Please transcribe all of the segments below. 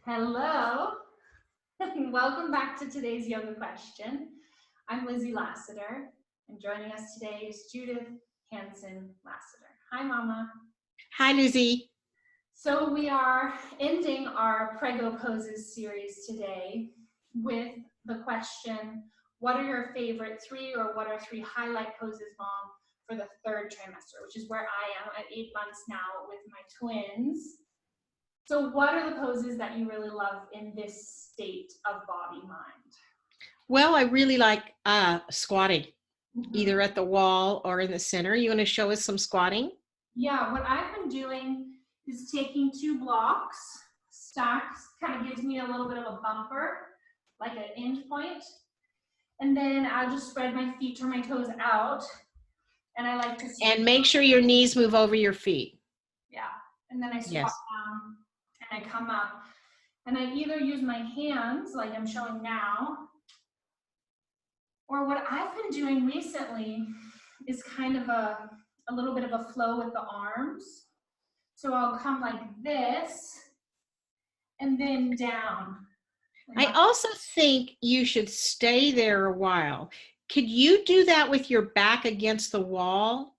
Hello, welcome back to today's yoga question. I'm Lizzie Lasater, and joining us today is Judith Hansen Lasater. Hi, Mama. Hi, Lizzie. So we are ending our Preggo Poses series today with the question, what are your favorite three or what are three highlight poses, Mom, for the third trimester, which is where I am at 8 months now with my twins. So what are the poses that you really love in this state of body mind? Well, I really like squatting, either at the wall or in the center. You want to show us some squatting? Yeah, what I've been doing is taking two blocks, stacks, kind of gives me a little bit of a bumper, like an end point. And then I'll just spread my feet, turn my toes out. And I like to And make sure your knees move over your feet. Yeah, and then I squat down and I come up. And I either use my hands, like I'm showing now, or what I've been doing recently is kind of a little bit of a flow with the arms. So I'll come like this and then down. I also think you should stay there a while. Could you do that with your back against the wall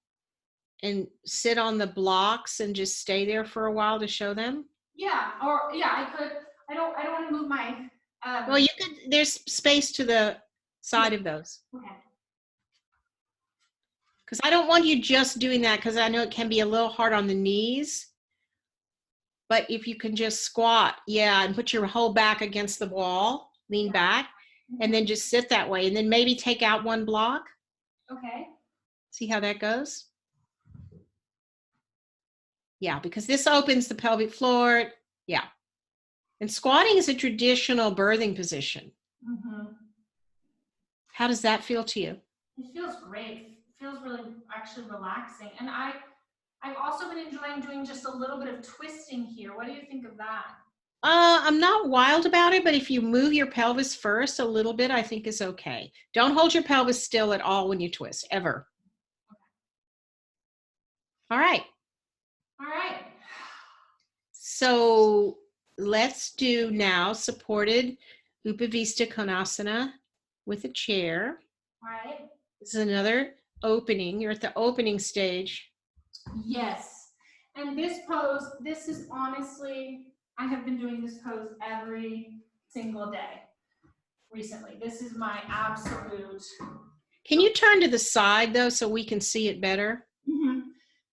and sit on the blocks and just stay there for a while to show them? Yeah, or yeah, I could. I don't want to move my. Well, you could. There's space to the side of those. Okay. Because I don't want you just doing that because I know it can be a little hard on the knees. But if you can just squat, and put your whole back against the wall, lean back, and then just sit that way. And then maybe take out one block. Okay. See how that goes? Yeah, because this opens the pelvic floor. Yeah. And squatting is a traditional birthing position. Mm-hmm. How does that feel to you? It feels great. It feels really actually relaxing. And I've also been enjoying doing just a little bit of twisting here. What do you think of that? I'm not wild about it, but if you move your pelvis first a little bit, I think is okay. Don't hold your pelvis still at all when you twist, ever. Okay. All right. All right. So let's do now supported Upavista Konasana with a chair. All right. This is another opening. You're at the opening stage. Yes. And this pose, this is honestly, I have been doing this pose every single day recently. This is my absolute. Can you turn to the side though so we can see it better? Mm-hmm.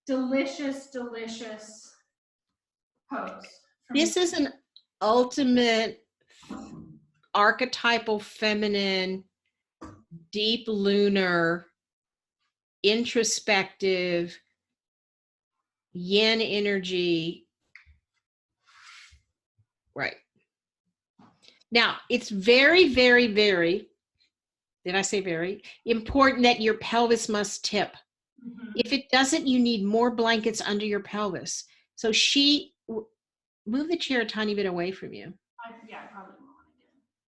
Delicious, delicious pose. This is an ultimate archetypal feminine, deep lunar, introspective, yin energy. Right. Now, it's very, very, very, did I say very, important that your pelvis must tip. Mm-hmm. If it doesn't, you need more blankets under your pelvis. So move the chair a tiny bit away from you. Yeah, I probably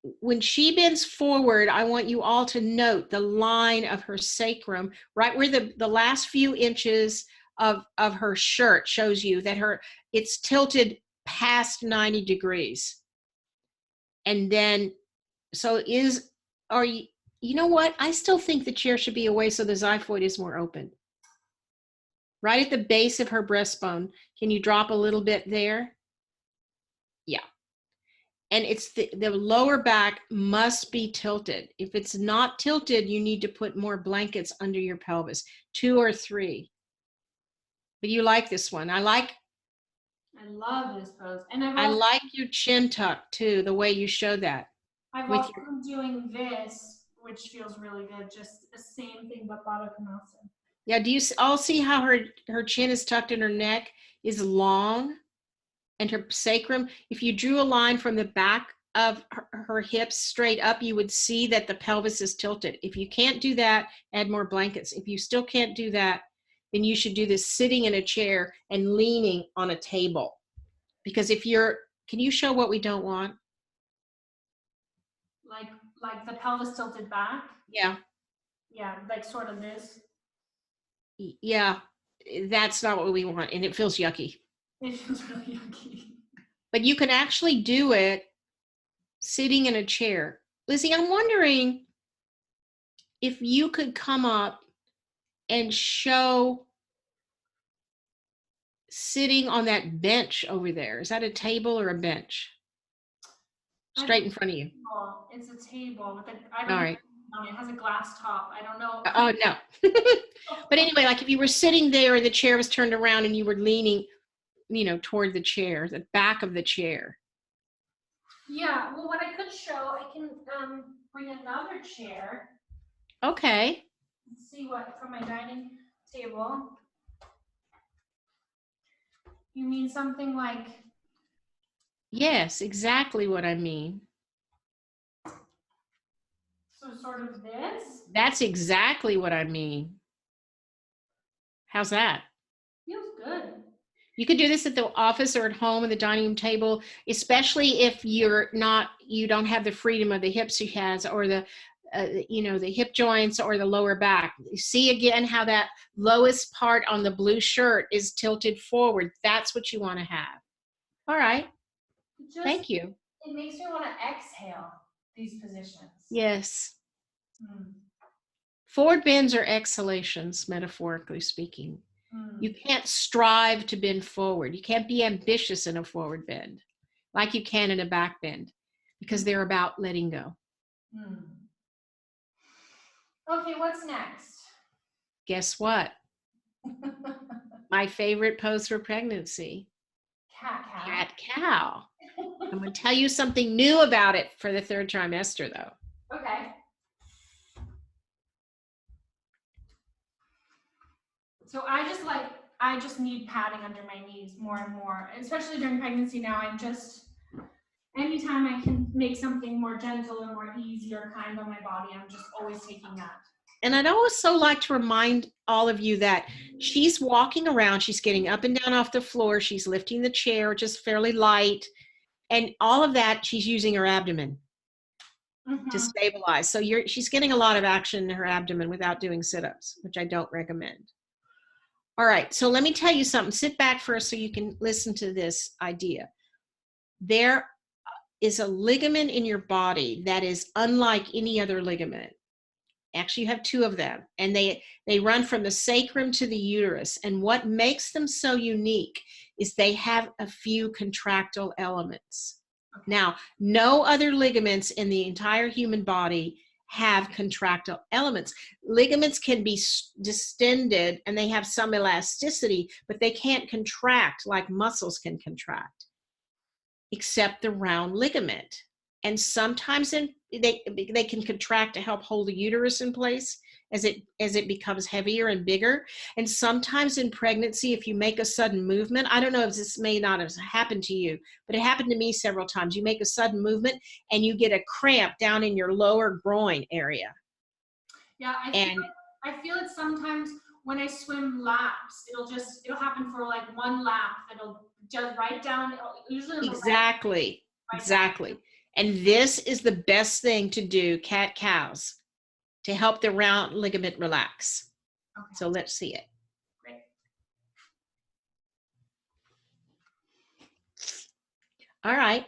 won't. When she bends forward, I want you all to note the line of her sacrum, right where the last few inches of her shirt shows you that it's tilted past 90 degrees. And then, you know what? I still think the chair should be away so the xiphoid is more open. Right at the base of her breastbone. Can you drop a little bit there? Yeah. And it's the lower back must be tilted. If it's not tilted, you need to put more blankets under your pelvis, 2 or 3. But you like this one. I love this pose. And I like your chin tuck too, the way you show that. I've also been doing this, which feels really good. Just the same thing, but Baddha Konasana. Yeah, do you all see how her chin is tucked and her neck is long? And her sacrum, if you drew a line from the back of her hips straight up, you would see that the pelvis is tilted. If you can't do that, add more blankets. If you still can't do that, then you should do this sitting in a chair and leaning on a table. Because can you show what we don't want? Like the pelvis tilted back? Yeah. Yeah, like sort of this. Yeah, that's not what we want, and it feels yucky. It feels really yucky. but you can actually do it sitting in a chair. Lizzie, I'm wondering if you could come up and show sitting on that bench over there. Is that a table or a bench? Straight in front of you. It's a table with I All don't right. know. It has a glass top. I don't know. Oh, no. But anyway, like if you were sitting there and the chair was turned around and you were leaning, toward the chair, the back of the chair. Yeah, well, what I could show, I can bring another chair. Okay. Let's see what from my dining table. You mean something like? Yes, exactly what I mean. So sort of this? That's exactly what I mean. How's that? Feels good. You could do this at the office or at home at the dining room table, especially if you don't have the freedom of the hips he has, or the hip joints or the lower back. You see again how that lowest part on the blue shirt is tilted forward. That's what you want to have. All right. Thank you. It makes me want to exhale these positions. Yes. Forward bends are exhalations, metaphorically speaking. You can't strive to bend forward. You can't be ambitious in a forward bend like you can in a back bend, because they're about letting go. Okay, what's next? Guess what? My favorite pose for pregnancy. Cat-cow. Cat-cow. I'm going to tell you something new about it for the 3rd trimester, though. Okay. So I just need padding under my knees more and more, especially during pregnancy now. Anytime I can make something more gentle and more easy or kind on my body, I'm just always taking that. And I'd also like to remind all of you that she's walking around, she's getting up and down off the floor, she's lifting the chair, just fairly light, and all of that, she's using her abdomen to stabilize. So she's getting a lot of action in her abdomen without doing sit-ups, which I don't recommend. All right, so let me tell you something. Sit back first so you can listen to this idea. There is a ligament in your body that is unlike any other ligament. Actually, you have 2 of them, and they run from the sacrum to the uterus. And what makes them so unique is they have a few contractile elements. Now, no other ligaments in the entire human body have contractile elements. Ligaments can be distended and they have some elasticity, but they can't contract like muscles can contract, except the round ligament. And sometimes they can contract to help hold the uterus in place as it becomes heavier and bigger. And sometimes in pregnancy, if you make a sudden movement, I don't know if this may not have happened to you, but it happened to me several times. You make a sudden movement and you get a cramp down in your lower groin area. Yeah, I feel it sometimes when I swim laps. It'll happen for like one lap. It'll just right down. Usually exactly. And this is the best thing to do, cat-cows, to help the round ligament relax. Okay. So let's see it. Great. All right.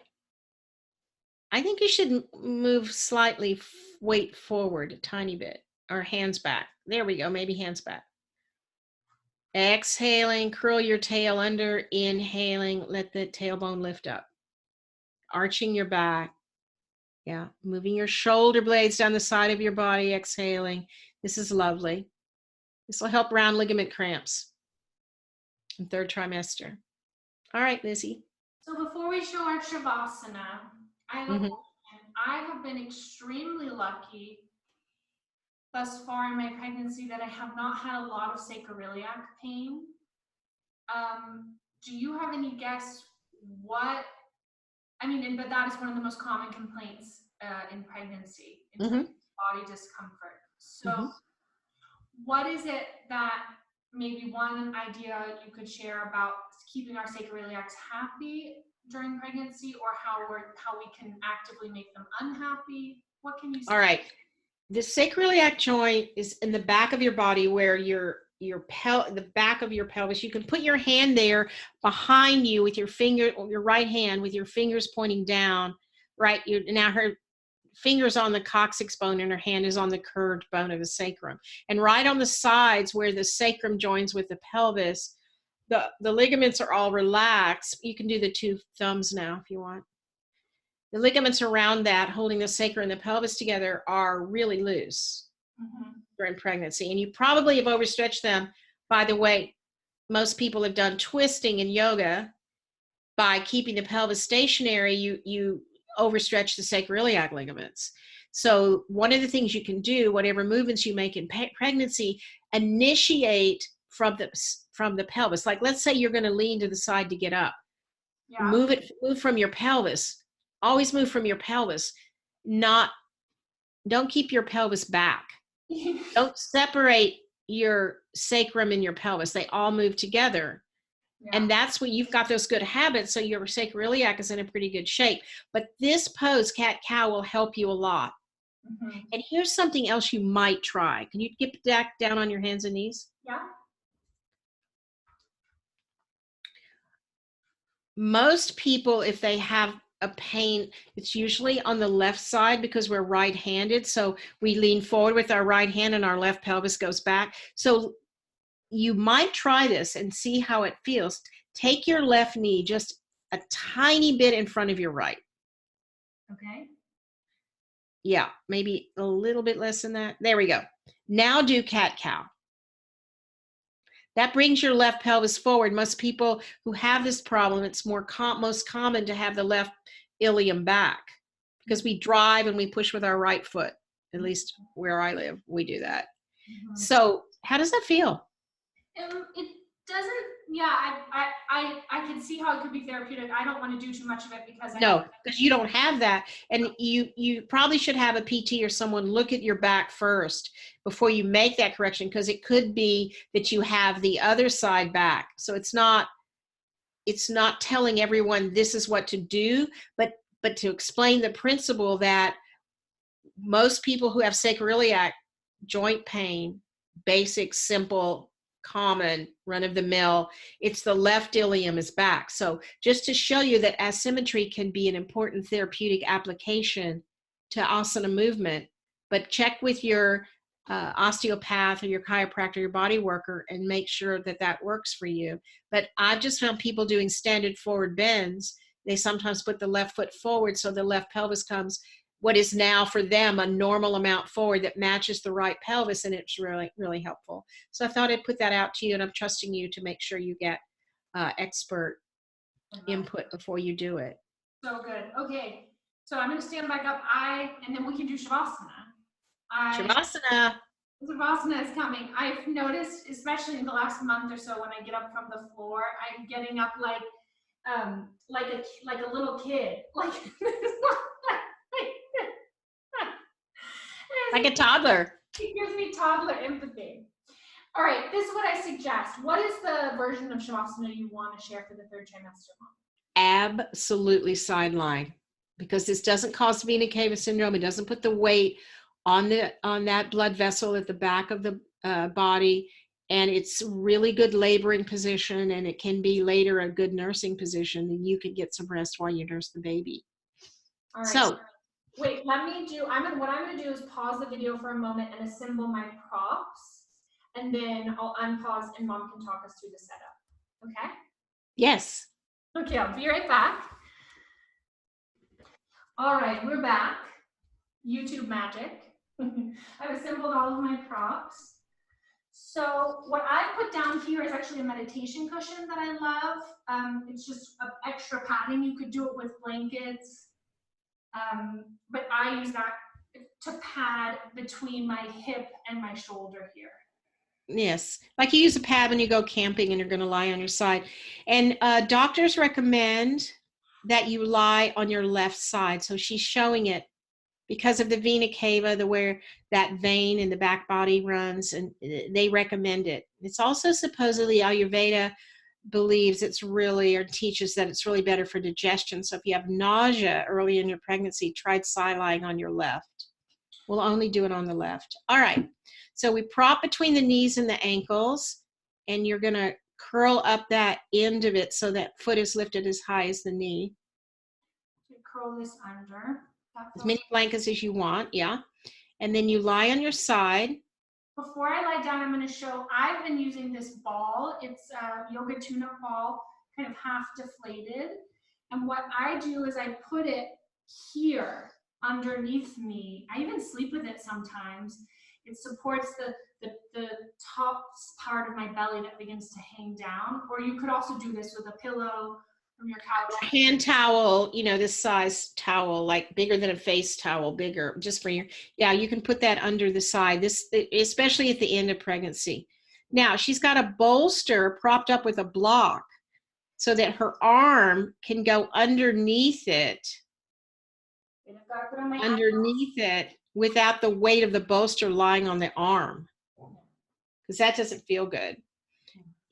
I think you should move slightly, weight forward a tiny bit, or hands back. There we go, maybe hands back. Exhaling, curl your tail under. Inhaling, let the tailbone lift up. Arching your back. Yeah, moving your shoulder blades down the side of your body, exhaling. This is lovely. This will help round ligament cramps in 3rd trimester. All right, Lizzie. So before we show our Shavasana, I have been extremely lucky thus far in my pregnancy that I have not had a lot of sacroiliac pain. Do you have any guess what? But that is one of the most common complaints in pregnancy, in terms of body discomfort. So what is it that maybe one idea you could share about keeping our sacroiliacs happy during pregnancy, or how we can actively make them unhappy? What can you say? All right. The sacroiliac joint is in the back of your body where your the back of your pelvis. You can put your hand there behind you with your finger, or your right hand with your fingers pointing down, right? Now her fingers on the coccyx bone and her hand is on the curved bone of the sacrum. And right on the sides where the sacrum joins with the pelvis, the ligaments are all relaxed. You can do the two thumbs now if you want. The ligaments around that, holding the sacrum and the pelvis together, are really loose during pregnancy. And you probably have overstretched them. By the way, most people have done twisting in yoga. By keeping the pelvis stationary, you overstretch the sacroiliac ligaments. So one of the things you can do, whatever movements you make in pregnancy, initiate from the pelvis. Like, let's say you're going to lean to the side to get up. Yeah. Move from your pelvis. Always move from your pelvis. Don't keep your pelvis back. Don't separate your sacrum and your pelvis. They all move together. Yeah. And that's what you've got, those good habits. So your sacroiliac is in a pretty good shape. But this pose, cat-cow, will help you a lot. And here's something else you might try. Can you get back down on your hands and knees? Yeah. Most people, if they have a pain, it's usually on the left side because we're right-handed. So we lean forward with our right hand and our left pelvis goes back. So you might try this and see how it feels. Take your left knee just a tiny bit in front of your right. Okay. Yeah, maybe a little bit less than that. There we go. Now do cat-cow. That brings your left pelvis forward. Most people who have this problem, it's most common to have the left ilium back because we drive and we push with our right foot. At least where I live, we do that. So how does that feel? It doesn't, yeah, I can see how it could be therapeutic. I don't want to do too much of it because because you don't have that. And you probably should have a PT or someone look at your back first before you make that correction, because it could be that you have the other side back. So it's not telling everyone this is what to do, but to explain the principle that most people who have sacroiliac joint pain, basic, simple, common, run-of-the-mill, it's the left ilium is back. So just to show you that asymmetry can be an important therapeutic application to asana movement, but check with your osteopath or your chiropractor, your body worker, and make sure that that works for you. But I've just found people doing standard forward bends, they sometimes put the left foot forward so the left pelvis comes what is now for them a normal amount forward that matches the right pelvis, and it's really, really helpful. So I thought I'd put that out to you, and I'm trusting you to make sure you get expert input before you do it. So good. Okay, so I'm going to stand back up. And then we can do Shavasana. Shavasana is coming. I've noticed, especially in the last month or so, when I get up from the floor, I'm getting up like a little kid, like a toddler. It gives me toddler empathy. All right, this is what I suggest. What is the version of Shavasana you want to share for the third trimester mom? Absolutely sideline, because this doesn't cause vena cava syndrome. It doesn't put the weight on that blood vessel at the back of the body, and it's really good laboring position, and it can be later a good nursing position, and you can get some rest while you nurse the baby. All right. So wait, what I'm going to do is pause the video for a moment and assemble my props, and then I'll unpause and mom can talk us through the setup. Okay? Yes. Okay, I'll be right back. All right, we're back. YouTube magic. I've assembled all of my props. So what I put down here is actually a meditation cushion that I love. It's just extra padding. You could do it with blankets. But I use that to pad between my hip and my shoulder here. Yes, like you use a pad when you go camping and you're going to lie on your side. And doctors recommend that you lie on your left side. So she's showing it because of the vena cava, where that vein in the back body runs, and they recommend it. It's also supposedly Ayurveda believes it's really, or teaches that it's really better for digestion. So if you have nausea early in your pregnancy, try side lying on your left. We'll only do it on the left. All right. So we prop between the knees and the ankles, and you're going to curl up that end of it so that foot is lifted as high as the knee. Curl this under. As many blankets as you want, yeah. And then you lie on your side. Before I lie down, I'm going to show, I've been using this ball. It's a yoga tune-up ball, kind of half deflated. And what I do is I put it here underneath me. I even sleep with it sometimes. It supports the top part of my belly that begins to hang down. Or you could also do this with a pillow from your couch. A hand towel, you know, this size towel, like bigger than a face towel, bigger, just for your, yeah, you can put that under the side, this, especially at the end of pregnancy. Now, she's got a bolster propped up with a block so that her arm can go underneath it, without the weight of the bolster lying on the arm, because that doesn't feel good.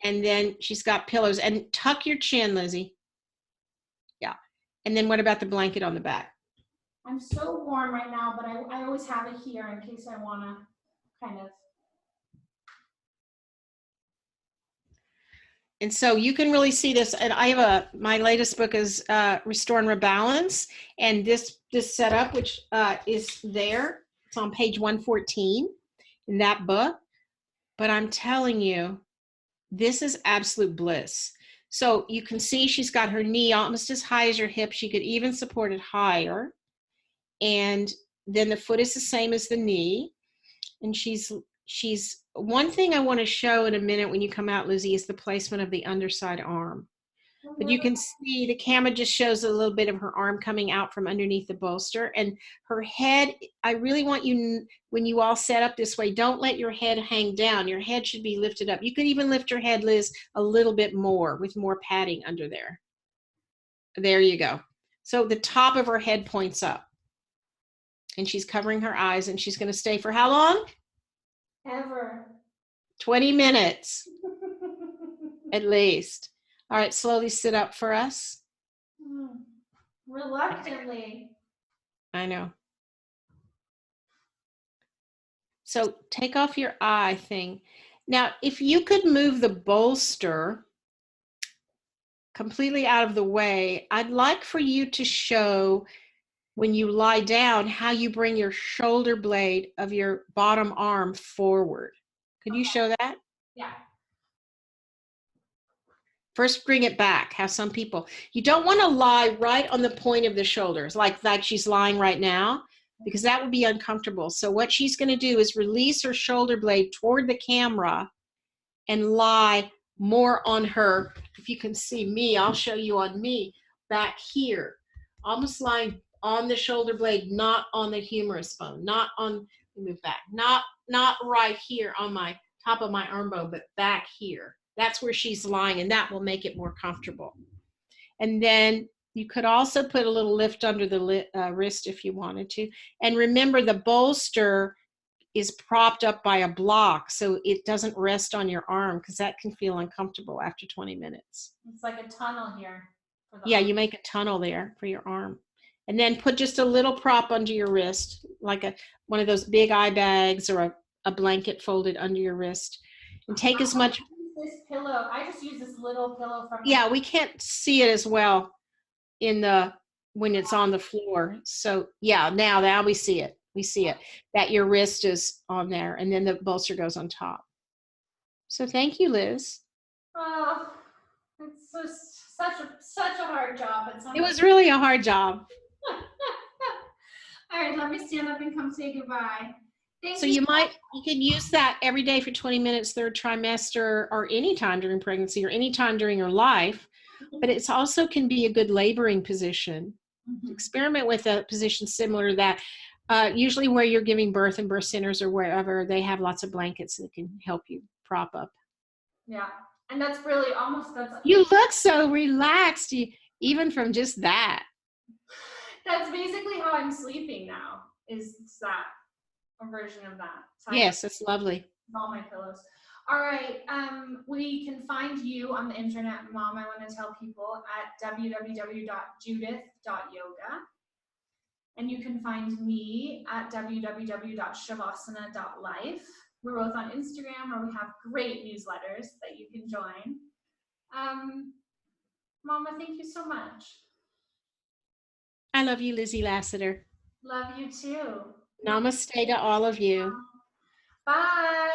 And then she's got pillows. And tuck your chin, Lizzie. Yeah. And then what about the blanket on the back? I'm so warm right now, but I always have it here in case I want to kind of. And so you can really see this. And I have my latest book is Restore and Rebalance. And this setup, which is there, it's on page 114 in that book. But I'm telling you, this is absolute bliss. So you can see she's got her knee almost as high as her hip. She could even support it higher. And then the foot is the same as the knee. And she's one thing I want to show in a minute when you come out, Lizzie, is the placement of the underside arm. But you can see the camera just shows a little bit of her arm coming out from underneath the bolster, and her head. I really want you, when you all set up this way, don't let your head hang down. Your head should be lifted up. You could even lift your head, Liz, a little bit more with more padding under there. There you go. So the top of her head points up, and she's covering her eyes, and she's going to stay for how long? Ever. 20 minutes at least. All right, slowly sit up for us. Reluctantly. I know. So take off your eye thing. Now, if you could move the bolster completely out of the way, I'd like for you to show when you lie down how you bring your shoulder blade of your bottom arm forward. Could you show that? Yeah. First, bring it back. How some people, you don't want to lie right on the point of the shoulders, like she's lying right now, because that would be uncomfortable. So what she's going to do is release her shoulder blade toward the camera and lie more on her. If you can see me, I'll show you on me back here, almost lying on the shoulder blade, not on the humerus bone, not on, move back, not right here on my top of my arm bone, but back here. That's where she's lying, and that will make it more comfortable. And then you could also put a little lift under the wrist if you wanted to. And remember, the bolster is propped up by a block, so it doesn't rest on your arm, because that can feel uncomfortable after 20 minutes. It's like a tunnel here. Yeah, you make a tunnel there for your arm. And then put just a little prop under your wrist, like one of those big eye bags or a blanket folded under your wrist. And take as much. This pillow, I just use this little pillow from. Yeah, we can't see it as well when it's on the floor. So yeah, now we see it. We see it, that your wrist is on there, and then the bolster goes on top. So thank you, Liz. Oh, it's just such a hard job. It was really a hard job. All right, let me stand up and come say goodbye. So you can use that every day for 20 minutes, third trimester, or any time during pregnancy, or any time during your life. But it's also can be a good laboring position. Mm-hmm. Experiment with a position similar to that. Usually where you're giving birth in birth centers or wherever, they have lots of blankets that can help you prop up. Yeah, and that's really you look so relaxed, even from just that. That's basically how I'm sleeping now, is that. A version of that. So yes, it's lovely. All my pillows. All right, we can find you on the internet, Mom. I want to tell people at www.judith.yoga. And you can find me at www.shavasana.life. We're both on Instagram, where we have great newsletters that you can join. Mama, thank you so much. I love you, Lizzie Lasater. Love you too. Namaste to all of you. Bye.